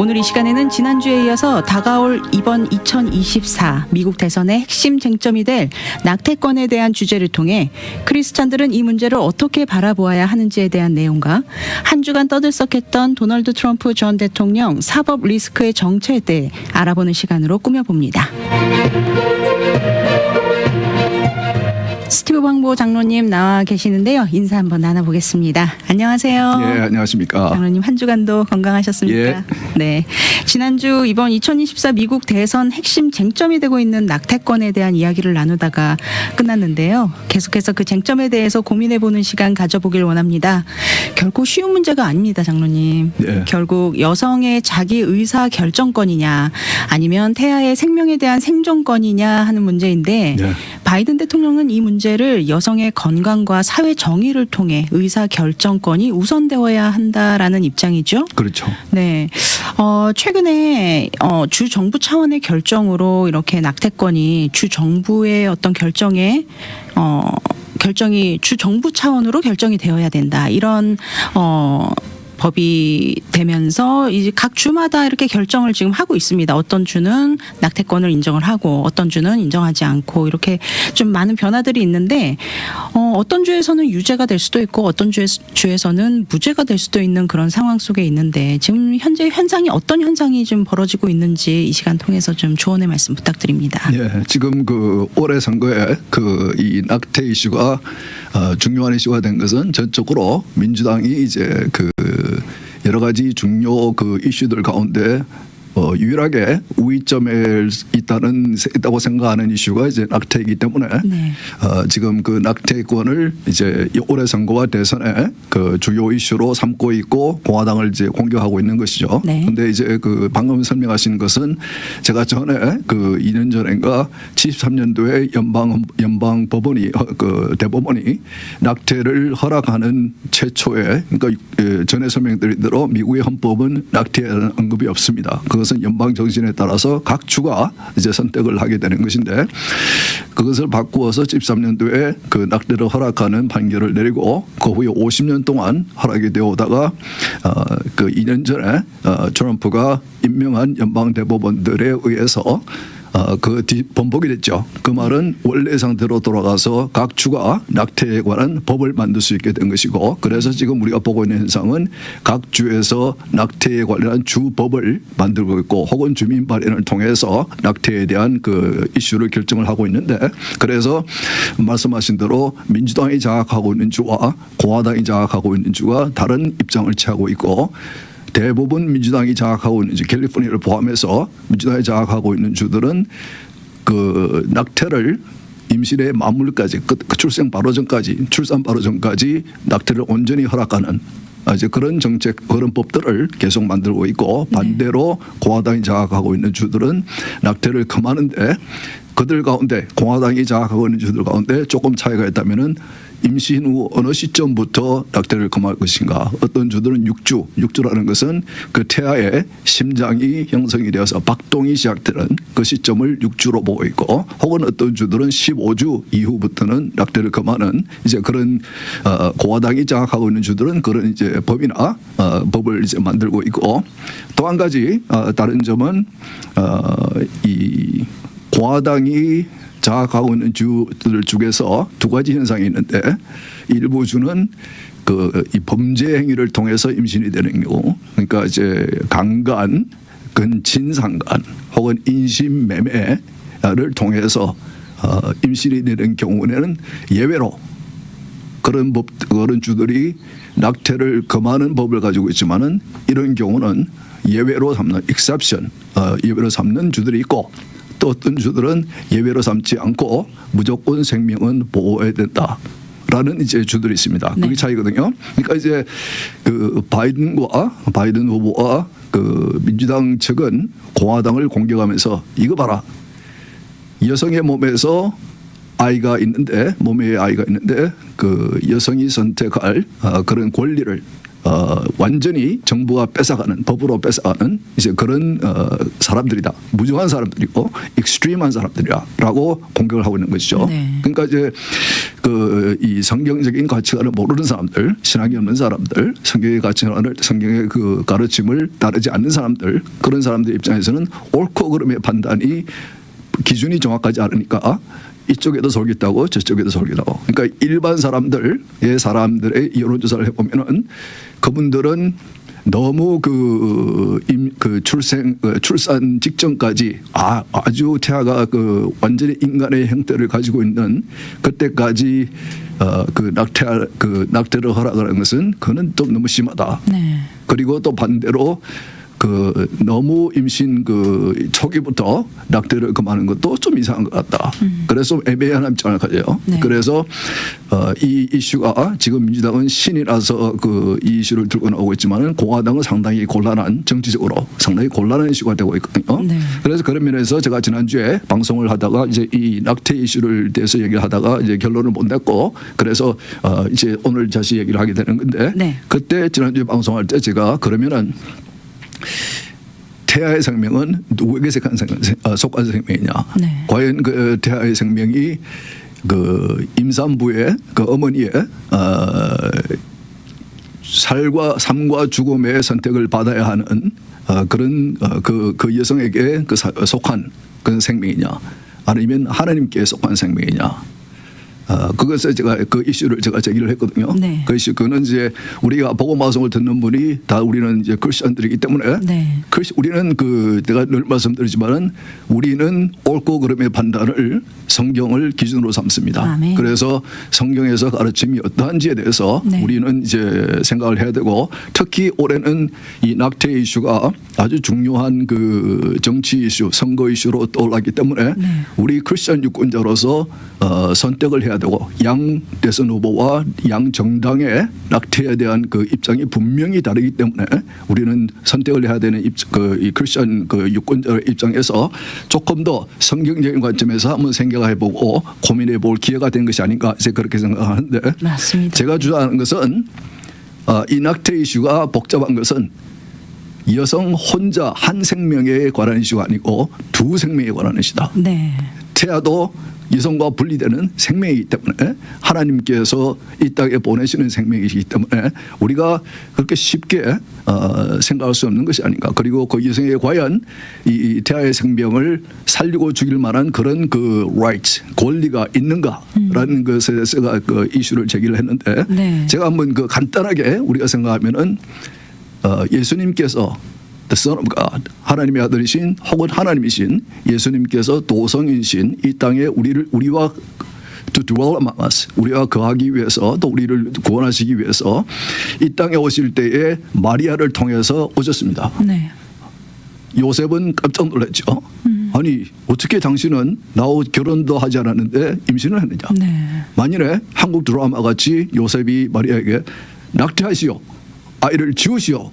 오늘 이 시간에는 지난주에 이어서 다가올 이번 2024 미국 대선의 핵심 쟁점이 될 낙태권에 대한 주제를 통해 크리스찬들은 이 문제를 어떻게 바라보아야 하는지에 대한 내용과 한 주간 떠들썩했던 도널드 트럼프 전 대통령 사법 리스크의 정체에 대해 알아보는 시간으로 꾸며봅니다. 스티브 황보 장로님 나와 계시는데요. 인사 한번 나눠보겠습니다. 안녕하세요. 예, 안녕하십니까. 장로님 한 주간도 건강하셨습니까? 예. 네. 지난주 이번 2024 미국 대선 핵심 쟁점이 되고 있는 낙태권에 대한 이야기를 나누다가 끝났는데요. 계속해서 그 쟁점에 대해서 고민해보는 시간 가져보길 원합니다. 결코 쉬운 문제가 아닙니다, 장로님. 예. 결국 여성의 자기 의사 결정권이냐 아니면 태아의 생명에 대한 생존권이냐 하는 문제인데 예. 바이든 대통령은 이 문제를 여성의 건강과 사회 정의를 통해 의사 결정권이 우선되어야 한다라는 입장이죠. 그렇죠. 네. 최근에 주 정부 차원의 결정으로 이렇게 낙태권이 주 정부의 어떤 결정이 주 정부 차원으로 결정이 되어야 된다. 이런 법이 되면서 이제 각 주마다 이렇게 결정을 지금 하고 있습니다. 어떤 주는 낙태권을 인정을 하고 어떤 주는 인정하지 않고 이렇게 좀 많은 변화들이 있는데 어떤 주에서는 유죄가 될 수도 있고 어떤 주에서는 무죄가 될 수도 있는 그런 상황 속에 있는데 지금 현재 어떤 현상이 좀 벌어지고 있는지 이 시간 통해서 좀 조언의 말씀 부탁드립니다. 예, 지금 그 올해 선거에 이 낙태 이슈가 중요한 이슈가 된 것은 전적으로 민주당이 이제 여러 가지 중요 이슈들 가운데 유일하게 우위점에 있다고 생각하는 이슈가 이제 낙태이기 때문에 네. 지금 그 낙태권을 이제 올해 선거와 대선에 주요 이슈로 삼고 있고 공화당을 이제 공격하고 있는 것이죠. 그런데 네. 이제 방금 설명하신 것은 제가 전에 2년 전인가 73년도에 연방 법원이 대법원이 낙태를 허락하는 최초의 그러니까 전에 설명드린 대로 미국의 헌법은 낙태에 대한 언급이 없습니다. 그것은 연방 정신에 따라서 각 주가 이제 선택을 하게 되는 것인데 그것을 바꾸어서 13년도에 낙태를 허락하는 판결을 내리고 그 후에 50년 동안 허락이 되어 오다가 2년 전에 트럼프가 임명한 연방 대법원들에 의해서 번복이 됐죠. 그 말은 원래 상태로 돌아가서 각 주가 낙태에 관한 법을 만들 수 있게 된 것이고 그래서 지금 우리가 보고 있는 현상은 각 주에서 낙태에 관련한 주법을 만들고 있고 혹은 주민 발의를 통해서 낙태에 대한 이슈를 결정을 하고 있는데 그래서 말씀하신 대로 민주당이 장악하고 있는 주와 공화당이 장악하고 있는 주가 다른 입장을 취하고 있고 대부분 민주당이 장악하고 있는 캘리포니아를 포함해서 민주당이 장악하고 있는 주들은 낙태를 임신의 만물까지 출산 바로 전까지 낙태를 온전히 허락하는 이제 그런 정책 그런 법들을 계속 만들고 있고 반대로 공화당이 장악하고 있는 주들은 낙태를 금하는데 그들 가운데 공화당이 장악하고 있는 주들 가운데 조금 차이가 있다면은 임신 후 어느 시점부터 낙태를 금할 것인가. 어떤 주들은 6주라는 것은 그 태아의 심장이 형성이 되어서 박동이 시작되는 그 시점을 6주로 보고 있고 혹은 어떤 주들은 15주 이후부터는 낙태를 금하는 이제 그런 공화당이 장악하고 있는 주들은 그런 이제 법이나 법을 이제 만들고 있고 또 한 가지 다른 점은 이 공화당이 장악하고 있는 주들 중에서 두 가지 현상이 있는데 일부 주는 이 범죄 행위를 통해서 임신이 되는 경우 그러니까 이제 강간, 근친상간 혹은 인신매매를 통해서 임신이 되는 경우에는 예외로 그런 주들이 낙태를 금하는 법을 가지고 있지만은 이런 경우는 예외로 삼는 exception, 예외로 삼는 주들이 있고 또 어떤 주들은 예외로 삼지 않고 무조건 생명은 보호해야 된다라는 이제 주들이 있습니다. 그게 차이거든요. 그러니까 이제 바이든 후보와 민주당 측은 공화당을 공격하면서 이거 봐라. 여성의 몸에 아이가 있는데 그 여성이 선택할 그런 권리를 완전히 정부가 뺏어가는, 법으로 뺏어가는 이제 그런 사람들이다. 무정한 사람들이고 익스트림한 사람들이라고 공격을 하고 있는 것이죠. 네. 그러니까 이제 그 이 성경적인 가치관을 모르는 사람들, 신앙이 없는 사람들, 성경의 가치관을, 성경의 그 가르침을 따르지 않는 사람들, 그런 사람들 입장에서는 옳고 그름의 판단이 기준이 정확하지 않으니까 이쪽에도 솔깃하고 저쪽에도 솔깃하고. 그러니까 일반 사람들의 여론조사를 해보면은 그분들은 너무 출산 직전까지 아주 태아가 그 완전히 인간의 형태를 가지고 있는 그때까지 낙태를 허락하는 것은 그는 좀 너무 심하다. 네. 그리고 또 반대로 너무 임신 초기부터 낙태를 금하는 것도 좀 이상한 것 같다. 그래서 애매한 입장을 가져요. 네. 그래서 이 이슈가 지금 민주당은 신이라서 이 이슈를 들고 나오고 있지만은 공화당은 상당히 곤란한, 정치적으로 상당히 곤란한 이슈가 되고 있거든요. 네. 그래서 그런 면에서 제가 지난주에 방송을 하다가 이제 이 낙태 이슈를 대해서 얘기를 하다가 이제 결론을 못 냈고, 그래서 이제 오늘 다시 얘기를 하게 되는 건데, 네. 그때 지난주에 방송할 때 제가 그러면은 태아의 생명은 누구에게 속한 생명이냐? 네. 과연 그 태아의 생명이 그 임산부의 그 어머니의 삶과 죽음의 선택을 받아야 하는 그런 그 여성에게 속한 그런 생명이냐? 아니면 하나님께 속한 생명이냐? 그것에 제가 그 이슈를 제가 제기를 했거든요. 네. 그 이슈, 그는 이제 우리가 복음 방송을 듣는 분이 다 우리는 이제 크리스천들이기 때문에, 네. 우리는 내가 늘 말씀드리지만은 우리는 옳고 그름의 판단을 성경을 기준으로 삼습니다. 아멘. 그래서 성경에서 가르침이 어떠한지에 대해서 네. 우리는 이제 생각을 해야 되고, 특히 올해는 이 낙태 이슈가 아주 중요한 그 정치 이슈, 선거 이슈로 떠올랐기 때문에 네. 우리 크리스천 유권자로서 선택을 해야 되고, 양 대선 후보와 양 정당의 낙태에 대한 그 입장이 분명히 다르기 때문에 우리는 선택을 해야 되는 이 크리스천 유권자 입장에서 조금 더 성경적인 관점에서 한번 생각해보고 고민해볼 기회가 된 것이 아닌가, 이제 그렇게 생각하는데, 맞습니다. 제가 주장하는 것은 이 낙태 이슈가 복잡한 것은 여성 혼자 한 생명에 관한 이슈가 아니고 두 생명에 관한 이슈다. 네. 태아도 여성과 분리되는 생명이기 때문에, 하나님께서 이 땅에 보내시는 생명이기 때문에 우리가 그렇게 쉽게 생각할 수 없는 것이 아닌가. 그리고 그 여성에 과연 이 태아의 생명을 살리고 죽일 만한 그런 그 right, 권리가 있는가라는 것에 대해서 그 이슈를 제기를 했는데, 네. 제가 한번 간단하게 우리가 생각하면은 예수님께서 The Son of God, 하나님의 아들이신 혹은 하나님이신 예수님께서 도성이신 이 땅에 우리와 to dwell among us, 우리와 거하기 위해서, 또 우리를 구원하시기 위해서 이 땅에 오실 때에 마리아를 통해서 오셨습니다. 네. 요셉은 깜짝 놀랐죠. 아니 어떻게 당신은 나하고 결혼도 하지 않았는데 임신을 했느냐. 네. 만일에 한국 드라마 같이 요셉이 마리아에게 낙태하시오, 아이를 지우시오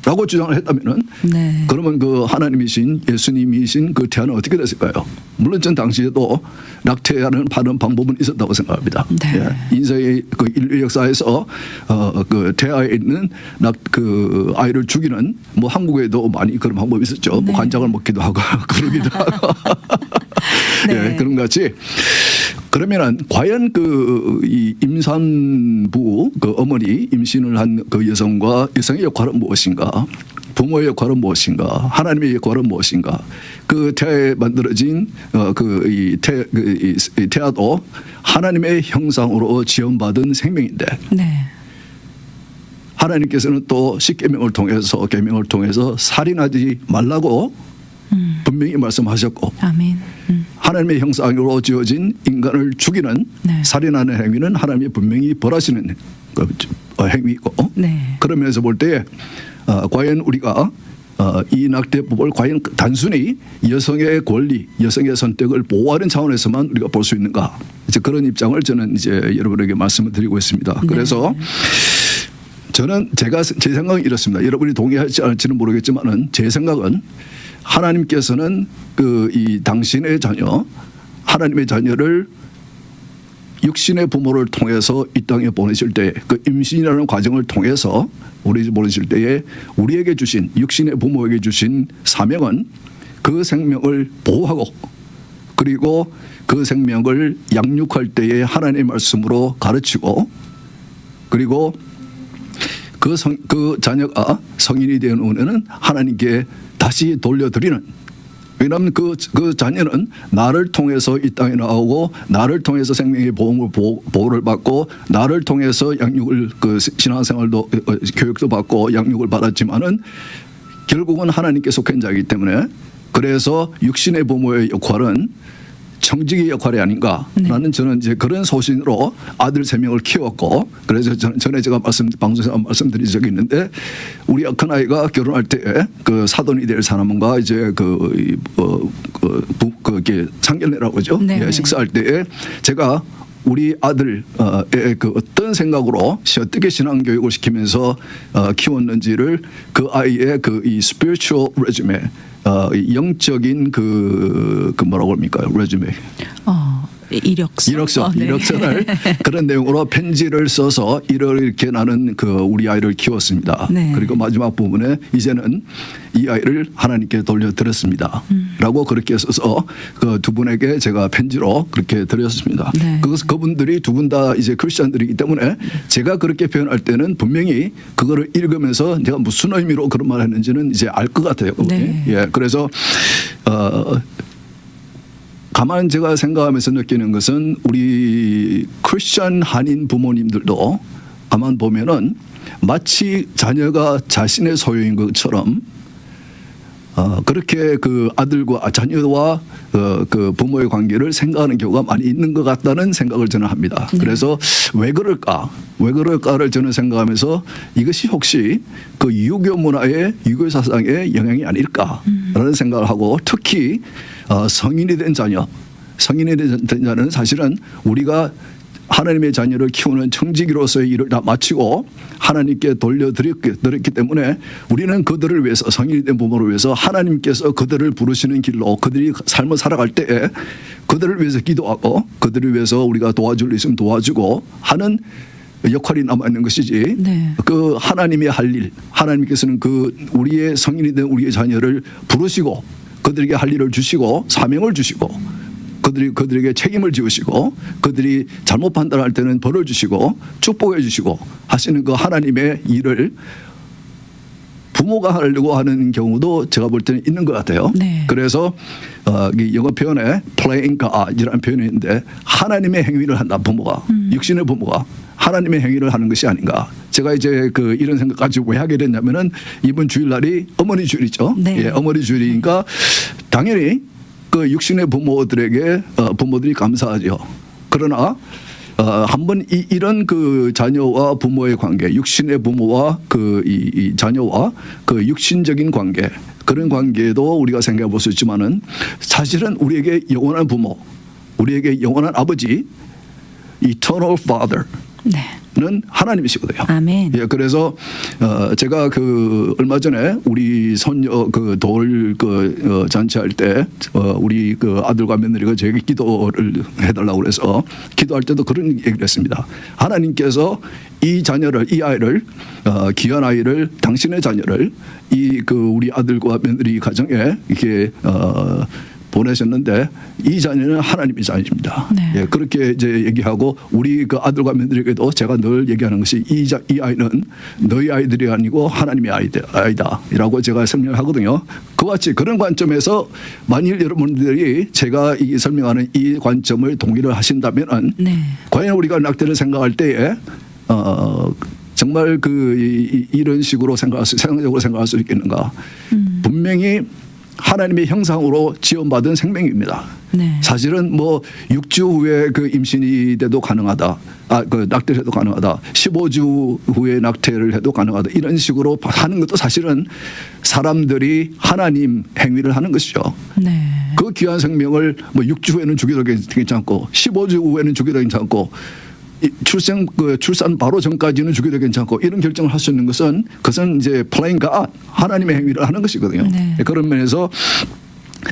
라고 주장을 했다면은, 네. 그러면 그 하나님이신 예수님이신 그 태아는 어떻게 됐을까요? 물론 전 당시에도 낙태하는 방법은 있었다고 생각합니다. 네. 예. 인생의 그 인류 역사에서 그 태아에 있는 그 아이를 죽이는, 뭐 한국에도 많이 그런 방법이 있었죠. 네. 뭐 간장을 먹기도 하고 그러기도 하고. 네. 예, 그런 것 같이. 그러면은 과연 이 임산부 그 어머니, 임신을 한 그 여성의 역할은 무엇인가? 부모의 역할은 무엇인가? 하나님의 역할은 무엇인가? 그 태아에 만들어진 이 태아도 하나님의 형상으로 지음받은 생명인데, 네. 하나님께서는 또 십계명을 통해서, 계명을 통해서 살인하지 말라고 분명히 말씀하셨고, 아멘. 하나님의 형상으로 지어진 인간을 죽이는, 네. 살인하는 행위는 하나님이 분명히 벌하시는 행위이고, 네. 그런 면에서 볼 때 과연 우리가 이 낙태법을 과연 단순히 여성의 권리, 여성의 선택을 보호하는 차원에서만 우리가 볼 수 있는가, 이제 그런 입장을 저는 이제 여러분에게 말씀을 드리고 있습니다. 네. 그래서 저는 제 생각은 이렇습니다. 여러분이 동의할지 않을지는 모르겠지만은 제 생각은, 하나님께서는 이 당신의 자녀, 하나님의 자녀를 육신의 부모를 통해서 이 땅에 보내실 때 그 임신이라는 과정을 통해서 우리 보내실 때에 우리에게 주신 육신의 부모에게 주신 사명은 그 생명을 보호하고 그리고 그 생명을 양육할 때에 하나님의 말씀으로 가르치고 그리고 그 자녀가 성인이 된 후에는 하나님께 다시 돌려드리는, 왜냐하면 그 자녀는 나를 통해서 이 땅에 나오고 나를 통해서 생명의 보호를 받고 나를 통해서 양육을 그 신앙생활도 교육도 받고 양육을 받았지만은 결국은 하나님께 속한 자이기 때문에 그래서 육신의 부모의 역할은 청지기 역할이 아닌가라는 저는 이제 그런 소신으로 아들 3명을 키웠고 그래서 전에 제가 방송에서 말씀드린 적이 있는데 우리 큰 아이가 결혼할 때 그 사돈이 될 사람과 이제 그게 상견례라고 하죠. 네. 예, 식사할 때에 제가 우리 아들의 그 어떤 생각으로 어떻게 신앙 교육을 시키면서 키웠는지를 그 아이의 그 이 spiritual resume 영적인 그 뭐라고 합니까? resume. 이력서. 네. 이력서를 그런 내용으로 편지를 써서 이렇게 나는 그 우리 아이를 키웠습니다. 네. 그리고 마지막 부분에 이제는 이 아이를 하나님께 돌려드렸습니다. 라고 그렇게 써서 그 두 분에게 제가 편지로 그렇게 드렸습니다. 네. 그래서 그분들이 두 분 다 이제 크리스천들이기 때문에 제가 그렇게 표현할 때는 분명히 그거를 읽으면서 제가 무슨 의미로 그런 말을 했는지는 이제 알 것 같아요. 네. 예, 그래서 가만 제가 생각하면서 느끼는 것은 우리 크리스천 한인 부모님들도 가만 보면은 마치 자녀가 자신의 소유인 것처럼 그렇게 그 아들과 자녀와 그 부모의 관계를 생각하는 경우가 많이 있는 것 같다는 생각을 저는 합니다. 네. 그래서 왜 그럴까를 저는 생각하면서 이것이 혹시 그 유교 문화의 유교 사상의 영향이 아닐까라는 생각을 하고 특히 성인이 된 자녀는 사실은 우리가 하나님의 자녀를 키우는 청지기로서의 일을 다 마치고 하나님께 돌려드렸기 때문에 우리는 그들을 위해서 성인이 된 부모를 위해서 하나님께서 그들을 부르시는 길로 그들이 삶을 살아갈 때에 그들을 위해서 기도하고 그들을 위해서 우리가 도와줄 일 있으면 도와주고 하는 역할이 남아있는 것이지. 네. 그 하나님의 할 일, 하나님께서는 그 우리의 성인이 된 우리의 자녀를 부르시고 그들에게 할 일을 주시고 사명을 주시고 그들에게 책임을 지우시고 그들이 잘못 판단할 때는 벌을 주시고 축복해 주시고 하시는 그 하나님의 일을 부모가 하려고 하는 경우도 제가 볼 때는 있는 것 같아요. 네. 그래서 이 영어 표현에 playing God이라는 표현이 있는데 하나님의 행위를 한다 부모가 육신의 부모가 하나님의 행위를 하는 것이 아닌가. 제가 이제 그 이런 생각까지 왜 하게 됐냐면은 이번 주일날이 어머니 주일이죠. 네. 예, 어머니 주일이니까 당연히 그 육신의 부모들에게 부모들이 감사하죠. 그러나 한번 이런 그 자녀와 부모의 관계, 육신의 부모와 이 자녀와 그 육신적인 관계 그런 관계도 우리가 생각해 볼 수 있지만은 사실은 우리에게 영원한 부모, 우리에게 영원한 아버지, eternal father. 네. 는 하나님이시거든요. 아멘. 예, 그래서 제가 그 얼마 전에 우리 손녀 그 돌 잔치할 때 우리 그 아들과 며느리가 저에게 기도를 해달라고 그래서 기도할 때도 그런 얘기를 했습니다. 하나님께서 이 자녀를 이 아이를 귀한 아이를 당신의 자녀를 이 그 우리 아들과 며느리 가정에 이렇게 보내셨는데 이 자녀는 하나님의 자녀입니다. 네. 예, 그렇게 이제 얘기하고 우리 그 아들과 며느리에게도 제가 늘 얘기하는 것이 이 아이는 너희 아이들이 아니고 하나님의 아이다라고 제가 설명하거든요. 그와 같이 그런 관점에서 만일 여러분들이 제가 이 설명하는 이 관점을 동의를 하신다면은 네. 과연 우리가 낙태를 생각할 때에 정말 이런 식으로 생각적으로 생각할 수 있겠는가? 분명히 하나님의 형상으로 지원받은 생명입니다. 네. 사실은 뭐 6주 후에 그 임신이 돼도 가능하다. 그 낙태를 해도 가능하다. 15주 후에 낙태를 해도 가능하다. 이런 식으로 하는 것도 사실은 사람들이 하나님 행위를 하는 것이죠. 네. 그 귀한 생명을 뭐 6주 후에는 죽여도 괜찮고 15주 후에는 죽여도 괜찮고 출산 바로 전까지는 죽여도 괜찮고 이런 결정을 할 수 있는 것은 그것은 이제 playing God 하나님의 행위를 하는 것이거든요. 네. 그런 면에서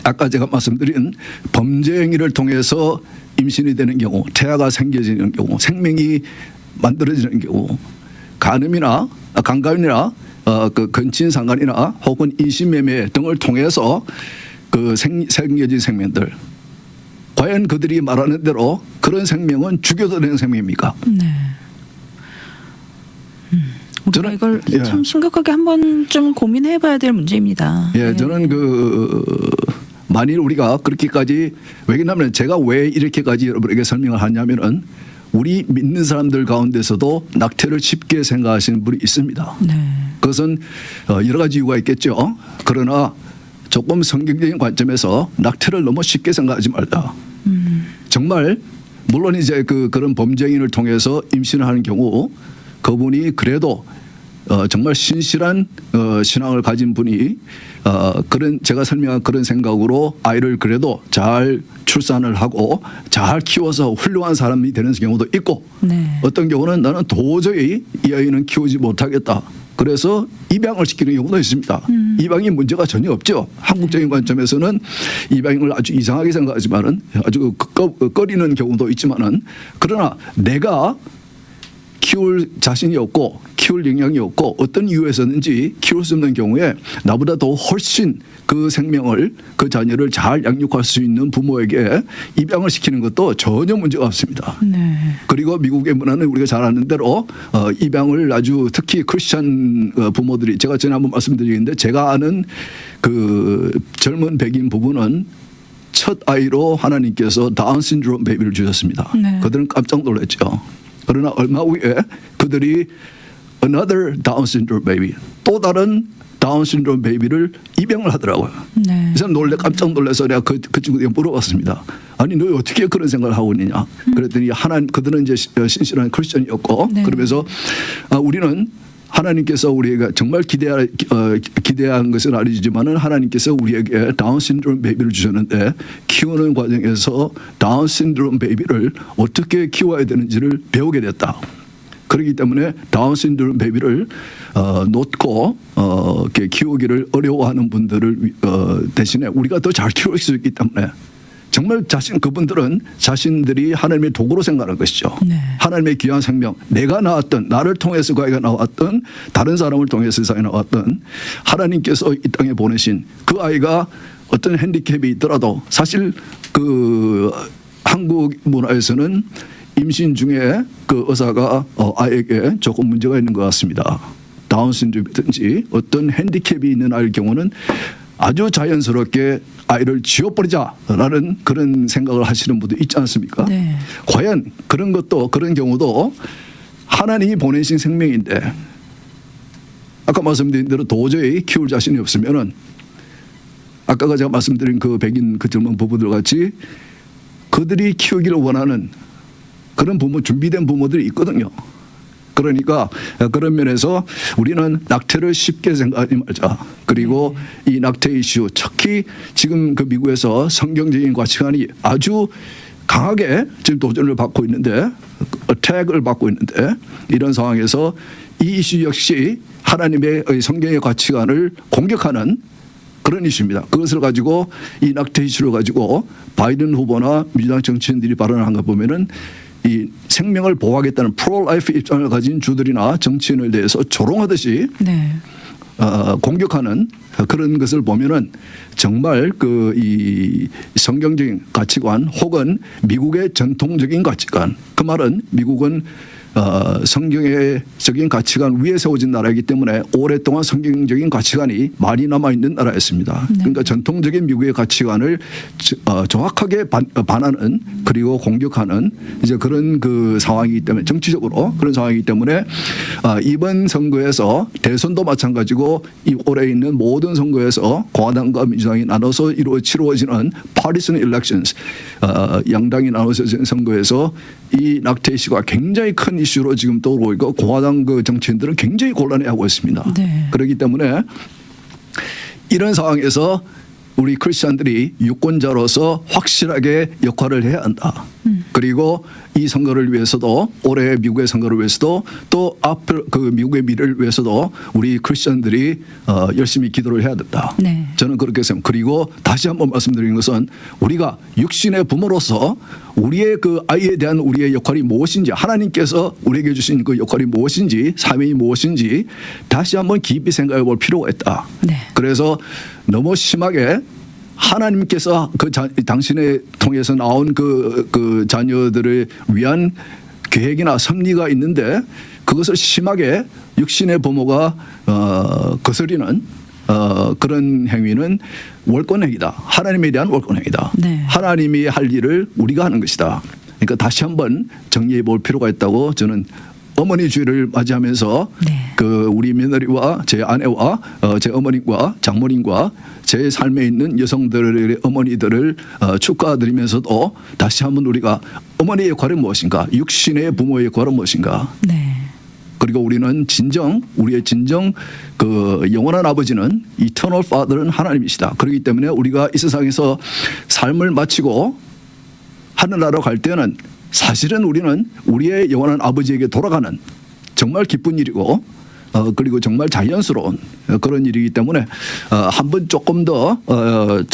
아까 제가 말씀드린 범죄 행위를 통해서 임신이 되는 경우, 태아가 생겨지는 경우, 생명이 만들어지는 경우, 간암이나 그 근친상간이나 혹은 인신매매 등을 통해서 그 생겨진 생명들, 과연 그들이 말하는 대로 그런 생명은 죽여도 되는 생명입니까? 네. 우리가 저는- 이걸 예. 참 심각하게 한번 좀 고민해봐야 될 문제입니다. 예, 저는 만일 우리가 그렇게까지, 왜냐하면 제가 왜 이렇게까지 여러분에게 설명을 하냐면은 우리 믿는 사람들 가운데서도 낙태를 쉽게 생각하시는 분이 있습니다. 네. 그것은 여러 가지 이유가 있겠죠. 그러나 조금 성경적인 관점에서 낙태를 너무 쉽게 생각하지 말자. 정말 물론 이제 그런 범죄인을 통해서 임신을 하는 경우 그분이 그래도 정말 신실한 신앙을 가진 분이 그런 제가 설명한 그런 생각으로 아이를 그래도 잘 출산을 하고 잘 키워서 훌륭한 사람이 되는 경우도 있고, 네. 어떤 경우는 나는 도저히 이 아이는 키우지 못하겠다, 그래서 입양을 시키는 경우도 있습니다. 입양이 문제가 전혀 없죠. 한국적인 관점에서는 입양을 아주 이상하게 생각하지만은 아주 꺼리는 경우도 있지만은, 그러나 내가 키울 자신이 없고 키울 영향이 없고 어떤 이유에서든지 키울 수 없는 경우에 나보다 더 훨씬 그 생명을, 그 자녀를 잘 양육할 수 있는 부모에게 입양을 시키는 것도 전혀 문제가 없습니다. 네. 그리고 미국의 문화는 우리가 잘 아는 대로 입양을 아주, 특히 크리스찬 부모들이, 제가 전에 한번 말씀드리는데 제가 아는 그 젊은 백인 부부는 첫 아이로 하나님께서 다운 신드롬 베이비를 주셨습니다. 네. 그들은 깜짝 놀랐죠. 그러나 얼마 후에 그들이 another Down syndrome baby, 또 다른 다운 신드롬 베이비를 입양을 하더라고요. 네. 그래서 깜짝 놀라서 내가 그 친구에게 물어봤습니다. 아니 너 어떻게 그런 생각을 하고 있느냐. 그랬더니 그들은 이제 신실한 크리스천이었고, 네. 그러면서 우리는 하나님께서 우리에게 정말 기대한 것은 아니지만은 하나님께서 우리에게 다운 신드롬 베이비를 주셨는데 키우는 과정에서 다운 신드롬 베이비를 어떻게 키워야 되는지를 배우게 됐다. 그렇기 때문에 다운 신드롬 베이비를 놓고 이렇게 키우기를 어려워하는 분들을 대신에 우리가 더 잘 키울 수 있기 때문에 정말 그분들은 자신들이 하나님의 도구로 생각하는 것이죠. 네. 하나님의 귀한 생명, 내가 낳았던, 나를 통해서 그 아이가 나왔던, 다른 사람을 통해서 세상에 나왔던, 하나님께서 이 땅에 보내신 그 아이가 어떤 핸디캡이 있더라도, 사실 그 한국 문화에서는 임신 중에 그 의사가 아이에게 조금 문제가 있는 것 같습니다. 다운 신드롬이든지 어떤 핸디캡이 있는 아이의 경우는 아주 자연스럽게 아이를 지워버리자라는 그런 생각을 하시는 분도 있지 않습니까? 네. 과연 그런 경우도 하나님이 보내신 생명인데, 아까 말씀드린 대로 도저히 키울 자신이 없으면은, 아까 제가 말씀드린 그 백인 그 젊은 부부들 같이 그들이 키우기를 원하는 그런 준비된 부모들이 있거든요. 그러니까 그런 면에서 우리는 낙태를 쉽게 생각하지 말자. 그리고 이 낙태 이슈, 특히 지금 그 미국에서 성경적인 가치관이 아주 강하게 지금 도전을 받고 있는데, 어택을 받고 있는데, 이런 상황에서 이 이슈 역시 하나님의 성경의 가치관을 공격하는 그런 이슈입니다. 그것을 가지고, 이 낙태 이슈를 가지고 바이든 후보나 민주당 정치인들이 발언한 거 보면은 이 생명을 보호하겠다는 프로-라이프 입장을 가진 주들이나 정치인에 대해서 조롱하듯이 네. 공격하는 그런 것을 보면은 정말 이 성경적인 가치관 혹은 미국의 전통적인 가치관, 그 말은 미국은 성경적인 가치관 위에 세워진 나라이기 때문에 오랫동안 성경적인 가치관이 많이 남아있는 나라였습니다. 네. 그러니까 전통적인 미국의 가치관을 정확하게 반하는, 그리고 공격하는 이제 그런 그 상황이기 때문에, 정치적으로 그런 상황이기 때문에 이번 선거에서 대선도 마찬가지고 이 올해 있는 모든 선거에서 공화당과 민주당이 나눠서 치루어지는 partisan elections, 양당이 나눠서 선거에서 이 낙태 이슈가 굉장히 큰 이슈로 지금 떠오르고 있고, 공화당 그 정치인들은 굉장히 곤란해하고 있습니다. 네. 그렇기 때문에 이런 상황에서 우리 크리스천들이 유권자로서 확실하게 역할을 해야 한다. 그리고 이 선거를 위해서도 올해 미국의 선거를 위해서도 또 앞을 그 미국의 미래를 위해서도 우리 크리스천들이 열심히 기도를 해야 된다. 네. 저는 그렇게 생각합니다. 그리고 다시 한번 말씀드리는 것은 우리가 육신의 부모로서 우리의 그 아이에 대한 우리의 역할이 무엇인지 하나님께서 우리에게 주신 그 역할이 무엇인지 사명이 무엇인지 다시 한번 깊이 생각해 볼 필요가 있다. 네. 그래서 너무 심하게 하나님께서 당신의 통해서 나온 그 자녀들을 위한 계획이나 섭리가 있는데 그것을 심하게 육신의 부모가 거스리는 그런 행위는 월권행위다. 하나님에 대한 월권행위다. 네. 하나님이 할 일을 우리가 하는 것이다. 그러니까 다시 한번 정리해 볼 필요가 있다고 저는 어머니 주일을 맞이하면서 네. 그 우리 며느리와 제 아내와 제 어머님과 장모님과 제 삶에 있는 여성들의 어머니들을 축하드리면서도 다시 한번 우리가 어머니의 역할은 무엇인가, 육신의 부모의 역할은 무엇인가. 네. 그리고 우리는 우리의 진정 그 영원한 아버지는 Eternal Father는 하나님이시다. 그렇기 때문에 우리가 이 세상에서 삶을 마치고 하늘나라로 갈 때는 사실은 우리는 우리의 영원한 아버지에게 돌아가는 정말 기쁜 일이고 그리고 정말 자연스러운 그런 일이기 때문에 한번 조금 더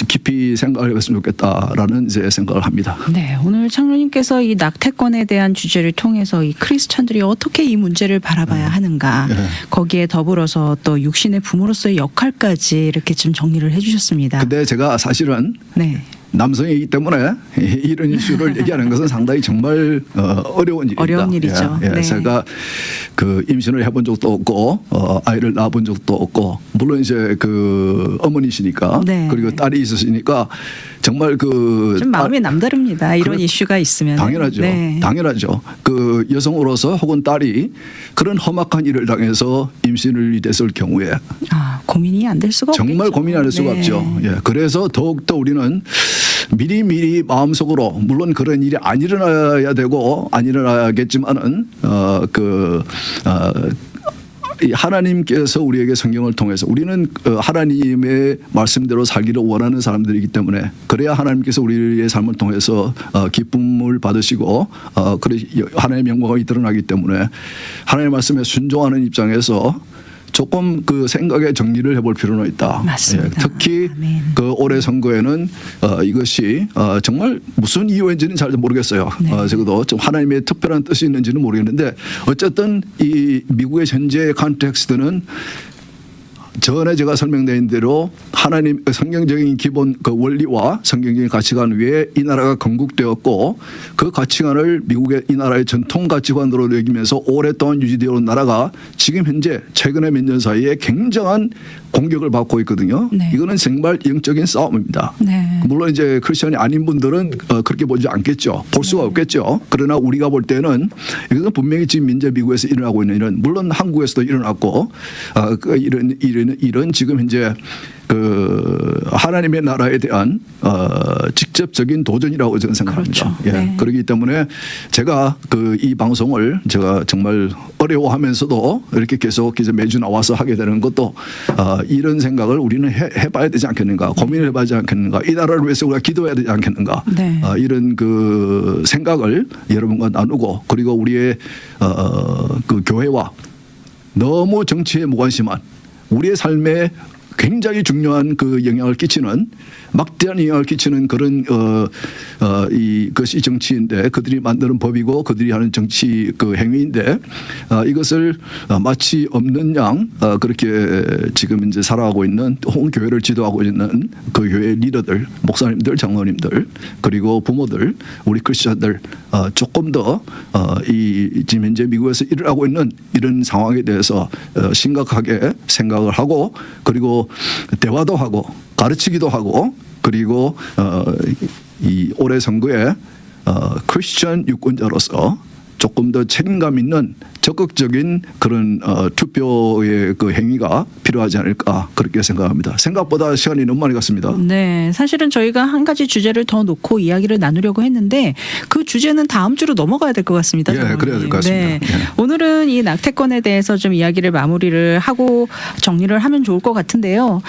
깊이 생각을 해봤으면 좋겠다라는 이제 생각을 합니다. 네, 오늘 장로님께서 이 낙태권에 대한 주제를 통해서 이 크리스천들이 어떻게 이 문제를 바라봐야 하는가, 거기에 더불어서 또 육신의 부모로서의 역할까지 이렇게 좀 정리를 해주셨습니다. 근데 제가 사실은 네. 남성이기 때문에 이런 이슈를 얘기하는 것은 상당히 정말 어려운 일입니다. 어려운 일이죠. 예, 예. 네. 제가 그 임신을 해본 적도 없고 아이를 낳아본 적도 없고 물론 이제 그 어머니시니까 네. 그리고 딸이 있으시니까 정말 좀 마음이 남다릅니다. 이런 그래, 이슈가 있으면. 당연하죠. 네. 당연하죠. 그 여성으로서 혹은 딸이 그런 험악한 일을 당해서 임신을 됐을 경우에 고민이 안 될 수가 없겠죠. 정말 고민이 안 될 수가 네. 없죠. 예. 그래서 더욱더 우리는 미리미리 마음속으로 물론 그런 일이 안 일어나야 되고 안 일어나겠지만은 이 하나님께서 우리에게 성경을 통해서 우리는 하나님의 말씀대로 살기를 원하는 사람들이기 때문에 그래야 하나님께서 우리의 삶을 통해서 기쁨을 받으시고 그래 하나님의 영광이 드러나기 때문에 하나님의 말씀에 순종하는 입장에서 조금 그 생각의 정리를 해볼 필요는 있다. 맞습니다. 예, 특히 아멘. 그 올해 선거에는 이것이 정말 무슨 이유인지는 잘 모르겠어요. 네. 적어도 좀 하나님의 특별한 뜻이 있는지는 모르겠는데 어쨌든 이 미국의 현재 컨텍스트는 전에 제가 설명드린 대로 하나님 성경적인 기본 그 원리와 성경적인 가치관 위에 이 나라가 건국되었고 그 가치관을 미국의 이 나라의 전통 가치관으로 여기면서 오랫동안 유지되어 온 나라가 지금 현재 최근에 몇 년 사이에 굉장한 공격을 받고 있거든요. 네. 이거는 정말 영적인 싸움입니다. 네. 물론 이제 크리스천이 아닌 분들은 그렇게 보지 않겠죠. 볼 수가 없겠죠. 그러나 우리가 볼 때는 이것은 분명히 지금 현재 미국에서 일어나고 있는 일은 물론 한국에서도 일어났고 이런 지금 현재 그 하나님의 나라에 대한 직접적인 도전이라고 저는 생각합니다. 그렇죠. 네. 그렇기 때문에 제가 그 이 방송을 제가 정말 어려워하면서도 이렇게 계속 이제 매주 나와서 하게 되는 것도 이런 생각을 우리는 해봐야 되지 않겠는가, 고민을 해봐야 되지 않겠는가, 이 나라를 위해서 우리가 기도해야 되지 않겠는가, 네. 이런 그 생각을 여러분과 나누고 그리고 우리의 그 교회와 너무 정치에 무관심한 우리의 삶에 굉장히 중요한 그 영향을 끼치는 막대한 영향을 끼치는 그런 이것이 정치인데 그들이 만드는 법이고 그들이 하는 정치 그 행위인데 이것을 마치 없는 양 그렇게 지금 이제 살아가고 있는 혹은 교회를 지도하고 있는 그 교회 리더들, 목사님들, 장로님들 그리고 부모들, 우리 크리스천들 조금 더 이 지금 현재 미국에서 일어나고 있는 이런 상황에 대해서 심각하게 생각을 하고 그리고 대화도 하고 가르치기도 하고 그리고 이 올해 선거에 크리스천 유권자로서 조금 더 책임감 있는 적극적인 그런 투표의 그 행위가 필요하지 않을까 그렇게 생각합니다. 생각보다 시간이 너무 많이 갔습니다. 네, 사실은 저희가 한 가지 주제를 더 놓고 이야기를 나누려고 했는데 그 주제는 다음 주로 넘어가야 될 것 같습니다. 예, 장로님. 그래야 될 것 같습니다. 네. 예. 오늘은 이 낙태권에 대해서 좀 이야기를 마무리를 하고 정리를 하면 좋을 것 같은데요.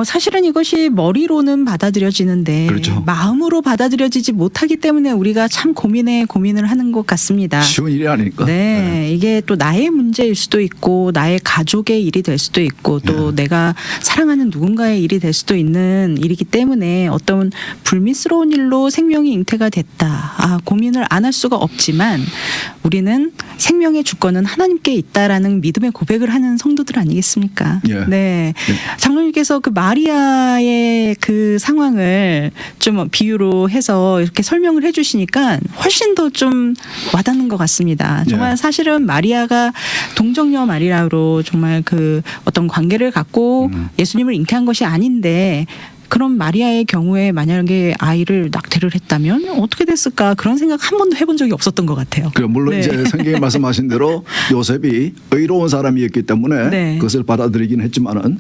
사실은 이것이 머리로는 받아들여지는데 그렇죠. 마음으로 받아들여지지 못하기 때문에 우리가 참 고민을 하는 것 같습니다. 쉬운 일이 아니니까. 네, 이게 또 나의 문제일 수도 있고 나의 가족의 일이 될 수도 있고 또 내가 사랑하는 누군가의 일이 될 수도 있는 일이기 때문에 어떤 불미스러운 일로 생명이 잉태가 됐다. 고민을 안 할 수가 없지만 우리는 생명의 주권은 하나님께 있다라는 믿음의 고백을 하는 성도들 아니겠습니까? 예. 네, 장로님께서 그 마리아의 그 상황을 좀 비유로 해서 이렇게 설명을 해주시니까 훨씬 더 좀 와닿는 것 같습니다. 정말 예. 사실은 마리아가 동정녀 마리아로 정말 그 어떤 관계를 갖고 예수님을 잉태한 것이 아닌데 그런 마리아의 경우에 만약에 아이를 낙태를 했다면 어떻게 됐을까 그런 생각 한 번도 해본 적이 없었던 것 같아요. 물론 네. 이제 성경이 말씀하신 대로 요셉이 의로운 사람이었기 때문에 네. 그것을 받아들이긴 했지만은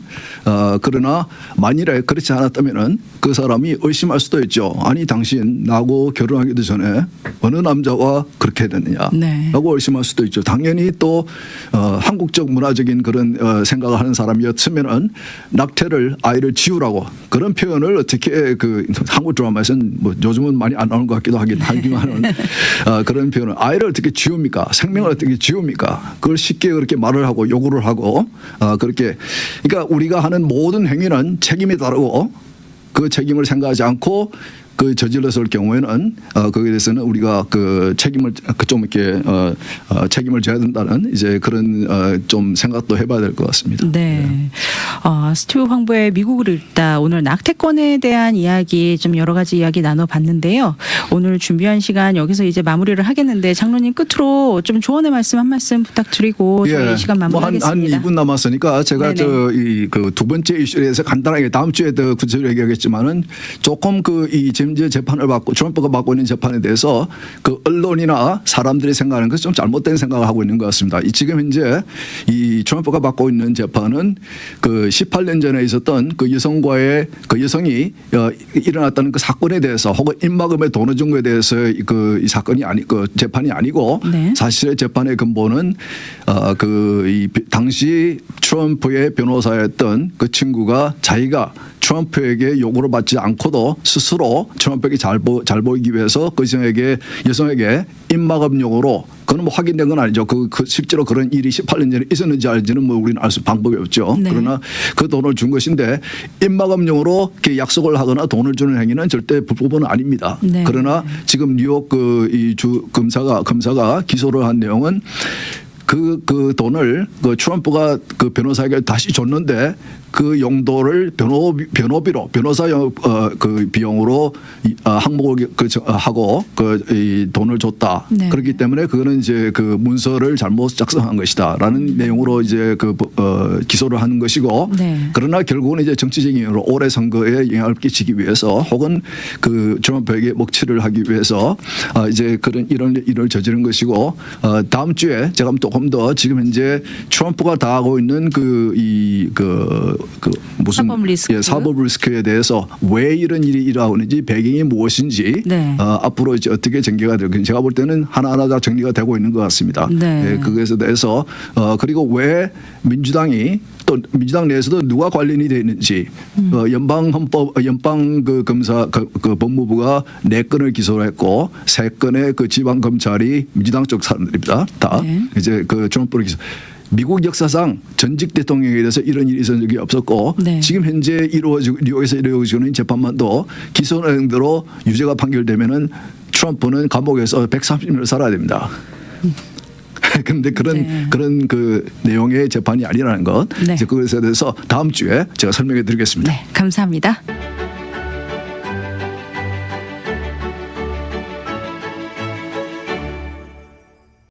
그러나 만일에 그렇지 않았다면은 그 사람이 의심할 수도 있죠. 아니 당신 나하고 결혼하기도 전에 어느 남자와 그렇게 됐느냐 네. 라고 의심할 수도 있죠. 당연히 또 한국적 문화적인 그런 생각을 하는 사람이었으면은 낙태를 아이를 지우라고 그런 표현을 어떻게 그 한국 드라마에서는 뭐 요즘은 많이 안 나오는 것 같기도 하지만은 그런 표현을 아이를 어떻게 지웁니까? 생명을 어떻게 지웁니까? 그걸 쉽게 그렇게 말을 하고 요구를 하고 그렇게 그러니까 우리가 하는 모든 행위는 책임이 다르고 그 책임을 생각하지 않고 그 저질렀을 경우에는 거기에 대해서는 우리가 그 책임을 좀 이렇게 책임을 져야 된다는 이제 그런 좀 생각도 해봐야 될 것 같습니다. 네. 스티브 황보의 미국을 읽다 오늘 낙태권에 대한 이야기 좀 여러 가지 이야기 나눠봤는데요. 오늘 준비한 시간 여기서 이제 마무리를 하겠는데 장로님 끝으로 좀 조언의 말씀 한 말씀 부탁드리고 저희 이 시간 마무리하겠습니다. 한 2분 남았으니까 제가 네네. 그 두 번째 이슈에 대해서 간단하게 다음 주에 더 구체적으로 얘기하겠지만은 조금 이 현재 재판을 받고 트럼프가 받고 있는 재판에 대해서 그 언론이나 사람들이 생각하는 것이 좀 잘못된 생각을 하고 있는 것 같습니다. 지금 현재 이 트럼프가 받고 있는 재판은 그 18년 전에 있었던 그 여성과의 그 여성이 일어났다는 그 사건에 대해서 혹은 입막음에 돈을 준 거에 대해서 그 이 사건이 그 재판이 아니고 네. 사실의 재판의 근본은 당시 트럼프의 변호사였던 그 친구가 자기가 트럼프에게 요구를 받지 않고도 스스로 트럼프에게 잘 보이기 위해서 그 여성에게 입막음용으로 그건 뭐 확인된 건 아니죠. 그 실제로 그런 일이 18년 전에 있었는지 알지는 뭐 우리는 알 수 방법이 없죠. 네. 그러나 그 돈을 준 것인데 입막음용으로 이렇게 약속을 하거나 돈을 주는 행위는 절대 불법은 아닙니다. 네. 그러나 지금 뉴욕 이 주 검사가 기소를 한 내용은 그 돈을 그 트럼프가 그 변호사에게 다시 줬는데 그 용도를 변호비로 변호사 그 비용으로 항목을 하고 이 돈을 줬다. 네. 그렇기 때문에 그거는 이제 그 문서를 잘못 작성한 것이다라는 내용으로 이제 기소를 하는 것이고 네. 그러나 결국은 이제 정치적인 이유로 올해 선거에 영향을 끼치기 위해서 혹은 그 트럼프에게 먹칠을 하기 위해서 이제 그런 이런 일을 저지른 것이고 다음 주에 제가 조금 더 지금 현재 트럼프가 당하고 있는 무슨 사법 리스크. 사법 리스크에 대해서 왜 이런 일이 일어나고 있는지 배경이 무엇인지 네. 앞으로 이제 어떻게 전개가 될지 제가 볼 때는 하나하나 다 정리가 되고 있는 것 같습니다. 네. 그것에 대해서 그리고 왜 민주당이 또 민주당 내에서도 누가 관련이 되어 있는지 연방 그 검사 그 법무부가 4건을 기소를 했고 3건의 그 지방 검찰이 민주당 쪽 사람들입니다. 다 네. 이제 그 트럼프를 기소. 미국 역사상 전직 대통령에 대해서 이런 일이 있은 적이 없었고 네. 지금 현재 뉴욕에서 이루어지고 있는 재판만도 기소 내용대로 유죄가 판결되면은 트럼프는 감옥에서 130년을 살아야 됩니다. 그런데 그런 그 내용의 재판이 아니라는 것. 네. 이제 그것에 대해서 다음 주에 제가 설명해 드리겠습니다. 네, 감사합니다.